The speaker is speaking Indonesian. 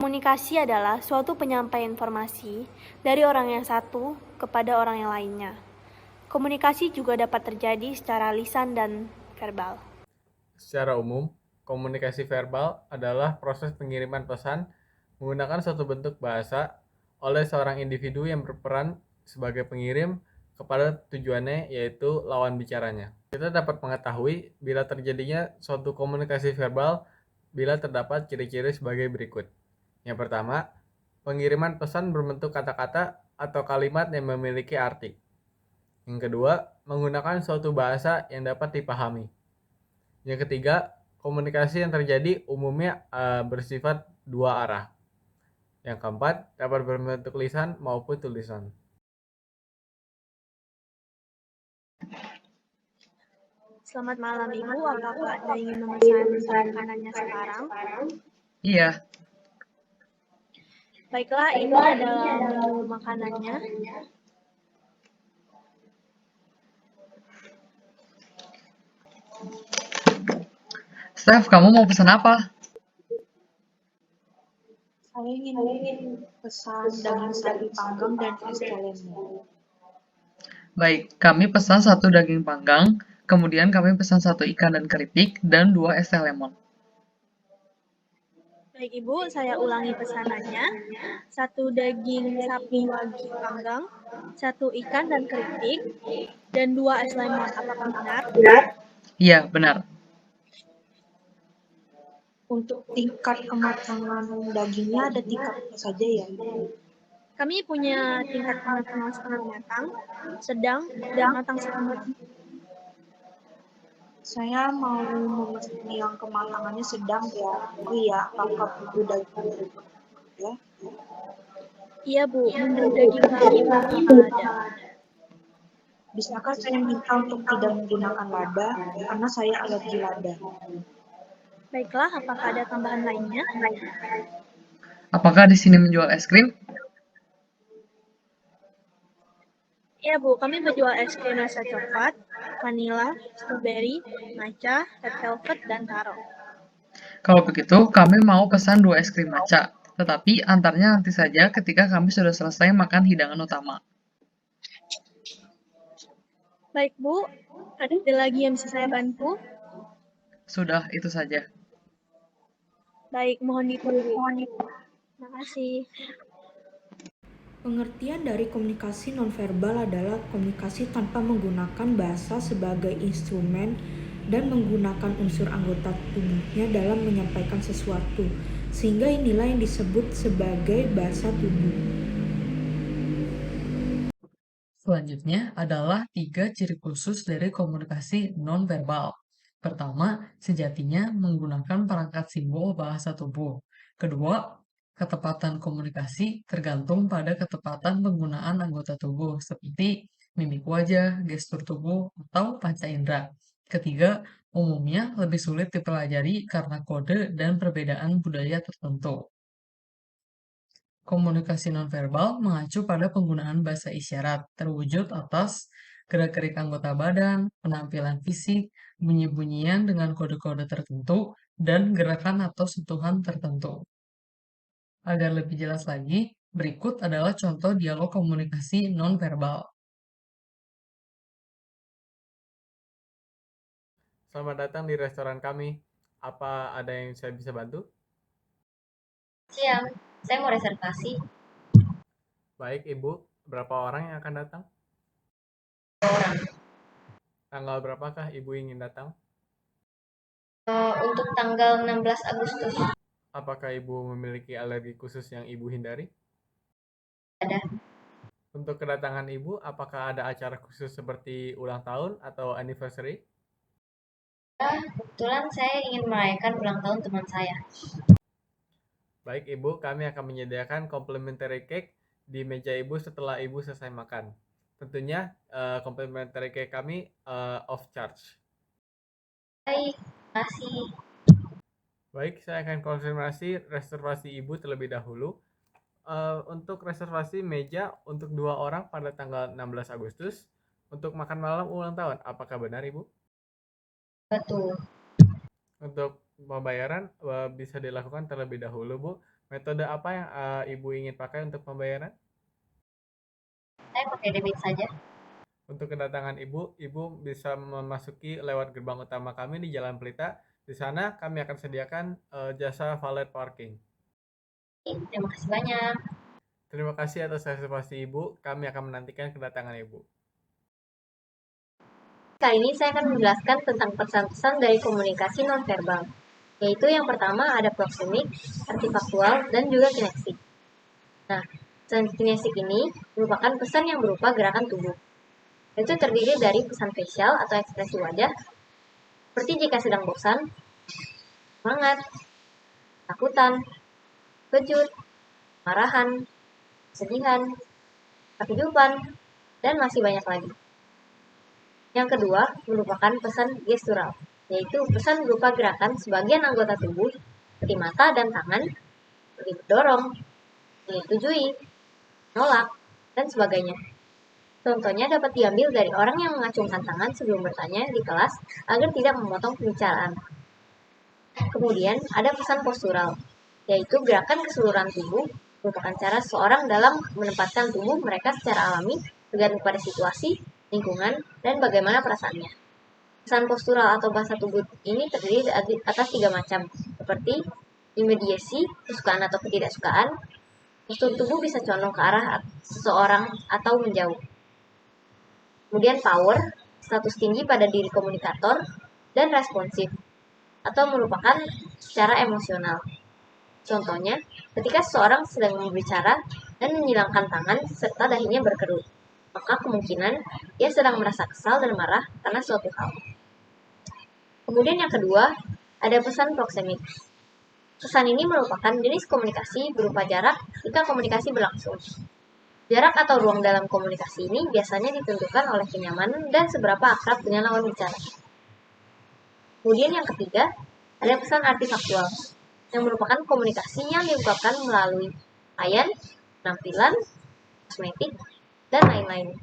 Komunikasi adalah suatu penyampaian informasi dari orang yang satu kepada orang yang lainnya. Komunikasi juga dapat terjadi secara lisan dan verbal. Secara umum, komunikasi verbal adalah proses pengiriman pesan menggunakan suatu bentuk bahasa oleh seorang individu yang berperan sebagai pengirim kepada tujuannya, yaitu lawan bicaranya. Kita dapat mengetahui bila terjadinya suatu komunikasi verbal bila terdapat ciri-ciri sebagai berikut. Yang pertama, pengiriman pesan berbentuk kata-kata atau kalimat yang memiliki arti. Yang kedua, menggunakan suatu bahasa yang dapat dipahami. Yang ketiga, komunikasi yang terjadi umumnya bersifat dua arah. Yang keempat, dapat berbentuk lisan maupun tulisan. Selamat malam Ibu, apakah Anda ingin memesan makanannya sekarang? Iya, Baiklah, ini adalah menu makanannya. Steph, kamu mau pesan apa? Saya ingin pesan daging sapi panggang dan es telemnya. Baik, kami pesan 1 daging panggang, kemudian kami pesan 1 ikan dan keripik, dan 2 es teh lemon. Baik Ibu, saya ulangi pesanannya. 1 daging sapi wagyu panggang, 1 ikan dan keripik, dan 2 es lemon. Apakah benar? Iya, benar. Untuk tingkat kematangan dagingnya ada tingkat apa saja ya? Kami punya tingkat kematangan setengah matang, sedang, dan matang setengah. Saya mau memesan yang kematangannya sedang ya. Oh iya, apakah perlu daging ya? Iya Bu, menu daging kami belum ada. Bisakah saya minta untuk tidak menggunakan lada karena saya alergi lada? Baiklah, apakah ada tambahan lainnya? Apakah di sini menjual es krim? Iya Bu, kami menjual es krim rasa coklat, vanila, strawberry, matcha, red velvet, dan taro. Kalau begitu, kami mau pesan 2 es krim matcha, tetapi antarnya nanti saja ketika kami sudah selesai makan hidangan utama. Baik Bu, ada lagi yang bisa saya bantu? Sudah, itu saja. Baik, mohon ditunggu. Terima kasih. Pengertian dari komunikasi nonverbal adalah komunikasi tanpa menggunakan bahasa sebagai instrumen dan menggunakan unsur anggota tubuhnya dalam menyampaikan sesuatu, sehingga inilah yang disebut sebagai bahasa tubuh. Selanjutnya adalah 3 ciri khusus dari komunikasi nonverbal. Pertama, sejatinya menggunakan perangkat simbol bahasa tubuh. Kedua, ketepatan komunikasi tergantung pada ketepatan penggunaan anggota tubuh seperti mimik wajah, gestur tubuh, atau panca indera. Ketiga, umumnya lebih sulit dipelajari karena kode dan perbedaan budaya tertentu. Komunikasi nonverbal mengacu pada penggunaan bahasa isyarat, terwujud atas gerak-gerik anggota badan, penampilan fisik, bunyi-bunyian dengan kode-kode tertentu, dan gerakan atau sentuhan tertentu. Agar lebih jelas lagi, berikut adalah contoh dialog komunikasi nonverbal. Selamat datang di restoran kami. Apa ada yang saya bisa bantu? Siang, saya mau reservasi. Baik, Ibu. Berapa orang yang akan datang? Orang. Tanggal berapakah Ibu ingin datang? Untuk tanggal 16 Agustus Apakah Ibu memiliki alergi khusus yang Ibu hindari? ada. Untuk kedatangan Ibu, apakah ada acara khusus seperti ulang tahun atau anniversary? Kebetulan saya ingin merayakan ulang tahun teman saya. Baik Ibu, kami akan menyediakan complimentary cake di meja Ibu setelah Ibu selesai makan. Tentunya complimentary cake kami off charge. Baik, terima kasih. Baik, saya akan konfirmasi reservasi Ibu terlebih dahulu. Untuk reservasi meja untuk 2 orang pada tanggal 16 Agustus untuk makan malam ulang tahun. Apakah benar Ibu? Betul. Untuk pembayaran bisa dilakukan terlebih dahulu Bu Metode apa yang Ibu ingin pakai untuk pembayaran? Saya pakai debit saja. Untuk kedatangan Ibu bisa memasuki lewat gerbang utama kami di Jalan Pelita. Di sana kami akan sediakan jasa valet parking. Terima kasih banyak. Terima kasih atas reservasi Ibu. Kami akan menantikan kedatangan Ibu. Kali ini saya akan menjelaskan tentang pesan-pesan dari komunikasi nonverbal, yaitu yang pertama ada proxemic, artifaktual, dan juga kineksik. Nah, pesan kineksik ini merupakan pesan yang berupa gerakan tubuh. Itu terdiri dari pesan facial atau ekspresi wajah, seperti jika sedang bosan, semangat, takutan, kejut, marahan, kesedihan, kehidupan, dan masih banyak lagi. Yang kedua merupakan pesan gestural, yaitu pesan berupa gerakan sebagian anggota tubuh seperti mata dan tangan, seperti mendorong, menyetujui, menolak, dan sebagainya. Contohnya dapat diambil dari orang yang mengacungkan tangan sebelum bertanya di kelas agar tidak memotong pembicaraan. Kemudian ada pesan postural, yaitu gerakan keseluruhan tubuh merupakan cara seseorang dalam menempatkan tubuh mereka secara alami tergantung pada situasi, lingkungan, dan bagaimana perasaannya. Pesan postural atau bahasa tubuh ini terdiri atas 3 macam, seperti imediasi, kesukaan atau ketidaksukaan. Postur tubuh bisa condong ke arah seseorang atau menjauh. Kemudian power, status tinggi pada diri komunikator, dan responsif, atau merupakan secara emosional. Contohnya, ketika seseorang sedang berbicara dan menyilangkan tangan serta dahinya berkerut, maka kemungkinan ia sedang merasa kesal dan marah karena suatu hal. Kemudian yang kedua, ada pesan proxemic. Pesan ini merupakan jenis komunikasi berupa jarak jika komunikasi berlangsung. Jarak atau ruang dalam komunikasi ini biasanya ditentukan oleh kenyamanan dan seberapa akrab dengan lawan bicara. Kemudian yang ketiga, ada pesan artifaktual, yang merupakan komunikasi yang diungkapkan melalui pakaian, penampilan, kosmetik, dan lain-lain.